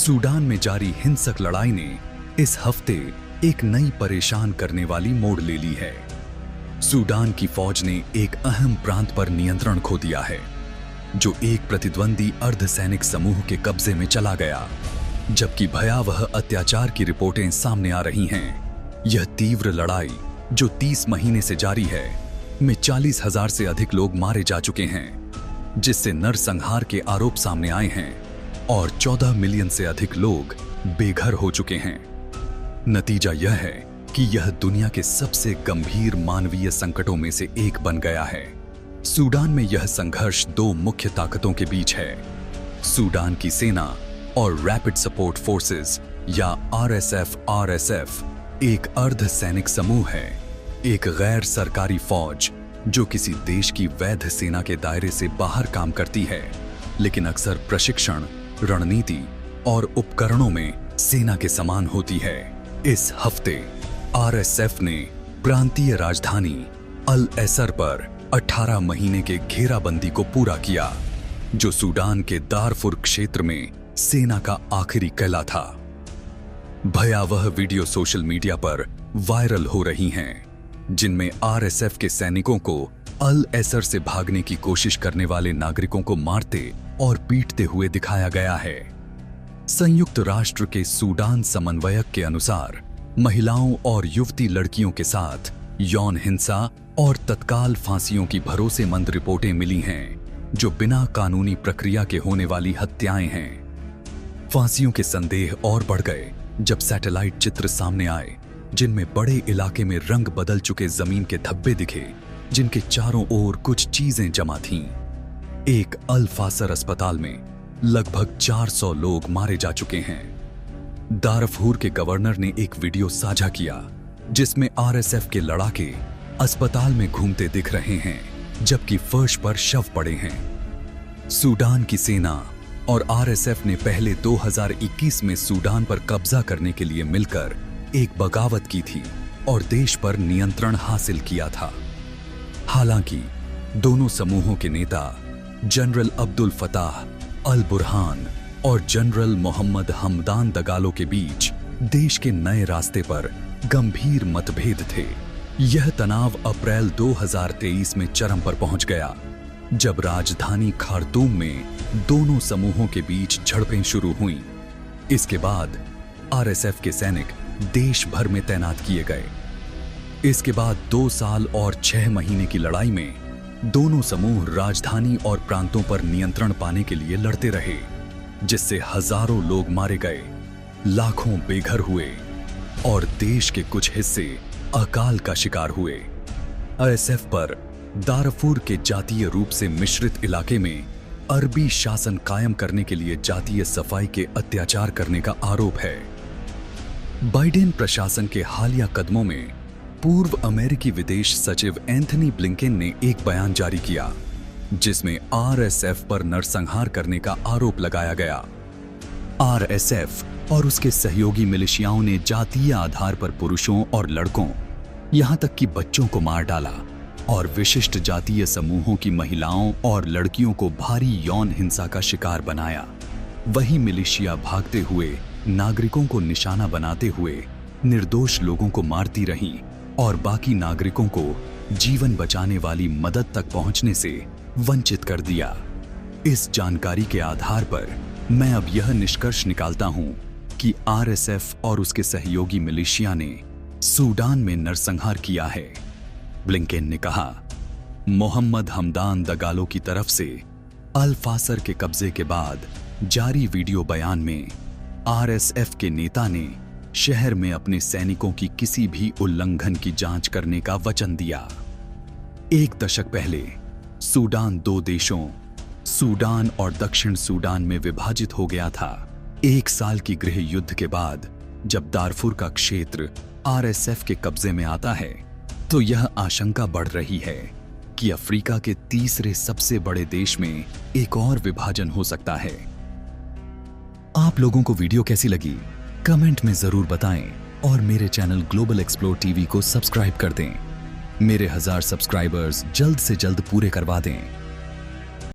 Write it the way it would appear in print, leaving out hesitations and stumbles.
Sudan में जारी हिंसक लड़ाई ने इस हफ्ते एक नई परेशान करने वाली मोड़ ले ली है। सूडान की फौज ने एक अहम प्रांत पर नियंत्रण खो दिया है, जो एक प्रतिद्वंदी अर्धसैनिक समूह के कब्जे में चला गया। जबकि भयावह अत्याचार की रिपोर्टें सामने आ रही हैं, यह तीव्र लड़ाई जो 30 महीने से जारी है, में 40,000 से अधिक लोग मारे जा चुके हैं, जिससे नरसंहार के आरोप सामने आए हैं और 14 मिलियन से अधिक लोग बेघर हो चुके हैं। नतीजा यह है कि यह दुनिया के सबसे गंभीर मानवीय संकटों में से एक बन गया है। सूडान में यह संघर्ष दो मुख्य ताकतों के बीच है, सूडान की सेना और रैपिड सपोर्ट फोर्सेस या RSF एक अर्ध सैनिक समूह है, एक गैर सरकारी फौज जो किसी देश की वैध सेना के दायरे से बाहर काम करती है, लेकिन अक्सर प्रशिक्षण, रणनीति और उपकरणों में सेना के समान होती है। इस हफ्ते RSF ने प्रांतीय राजधानी अल एसर पर 18 महीने के घेराबंदी को पूरा किया, जो सूडान के दारफुर क्षेत्र में सेना का आखिरी किला था। भयावह वीडियो सोशल मीडिया पर वायरल हो रही हैं, जिनमें RSF के सैनिकों को अल एसर से भागने की कोशिश करने वाले नागरिकों को मारते और पीटते हुए दिखाया गया है। संयुक्त राष्ट्र के सूडान समन्वयक के अनुसार महिलाओं और युवती लड़कियों के साथ यौन हिंसा और तत्काल फांसियों की भरोसेमंद रिपोर्टें मिली हैं, जो बिना कानूनी प्रक्रिया के होने वाली हत्याएं हैं। फांसियों के संदेह और बढ़ गए जब सैटेलाइट चित्र सामने आए, जिनमें बड़े इलाके में रंग बदल चुके जमीन के धब्बे दिखे, जिनके चारों ओर कुछ चीजें जमा थीं। एक अल फासर अस्पताल में लगभग 400 लोग मारे जा चुके हैं। दारफूर के गवर्नर ने एक वीडियो साझा किया, जिसमें RSF के लड़ाके अस्पताल में घूमते दिख रहे हैं, जबकि फर्श पर शव पड़े हैं। सूडान की सेना और RSF ने पहले 2021 में सूडान पर कब्जा करने के लिए मिलकर एक बगावत की थी और देश पर नियंत्रण हासिल किया था। हालांकि दोनों समूहों के नेता जनरल अब्दुल फताह अल बुरहान और जनरल मोहम्मद हमदान दगालो के बीच देश के नए रास्ते पर गंभीर मतभेद थे। यह तनाव अप्रैल 2023 में चरम पर पहुंच गया, जब राजधानी खार्तूम में दोनों समूहों के बीच झड़पें शुरू हुईं। इसके बाद RSF के सैनिक देश भर में तैनात किए गए। इसके बाद 2 साल और 6 महीने की लड़ाई में दोनों समूह राजधानी और प्रांतों पर नियंत्रण पाने के लिए लड़ते रहे, जिससे हजारों लोग मारे गए, लाखों बेघर हुए और देश के कुछ हिस्से अकाल का शिकार हुए। RSF पर दारफूर के जातीय रूप से मिश्रित इलाके में अरबी शासन कायम करने के लिए जातीय सफाई के अत्याचार करने का आरोप है। बाइडेन प्रशासन के हालिया कदमों में पूर्व अमेरिकी विदेश सचिव एंथनी ब्लिंकेन ने एक बयान जारी किया, जिसमें RSF पर नरसंहार करने का आरोप लगाया गया। RSF और उसके सहयोगी मिलिशियाओं ने जातीय आधार पर पुरुषों और लड़कों, यहां तक कि बच्चों को मार डाला और विशिष्ट जातीय समूहों की महिलाओं और लड़कियों को भारी यौन हिंसा का शिकार बनाया। वही मिलिशिया भागते हुए नागरिकों को निशाना बनाते हुए निर्दोष लोगों को मारती रहीं और बाकी नागरिकों को जीवन बचाने वाली मदद तक पहुंचने से वंचित कर दिया। इस जानकारी के आधार पर मैं अब यह निष्कर्ष निकालता हूं कि RSF और उसके सहयोगी मिलिशिया ने सूडान में नरसंहार किया है। ब्लिंकेन ने कहा, मोहम्मद हमदान दगालो की तरफ से अल फासर के कब्जे के बाद जारी वीडियो बयान में RSF के नेता ने शहर में अपने सैनिकों की किसी भी उल्लंघन की जांच करने का वचन दिया। 1 दशक पहले सूडान 2 देशों, सूडान और दक्षिण सूडान में विभाजित हो गया था। 1 साल की गृह युद्ध के बाद जब दारफुर का क्षेत्र RSF के कब्जे में आता है, तो यह आशंका बढ़ रही है कि अफ्रीका के तीसरे सबसे बड़े देश में एक और विभाजन हो सकता है। आप लोगों को वीडियो कैसी लगी? कमेंट में जरूर बताएं और मेरे चैनल ग्लोबल एक्सप्लोर टीवी को सब्सक्राइब कर दें। मेरे 1000 सब्सक्राइबर्स जल्द से जल्द पूरे करवा दें।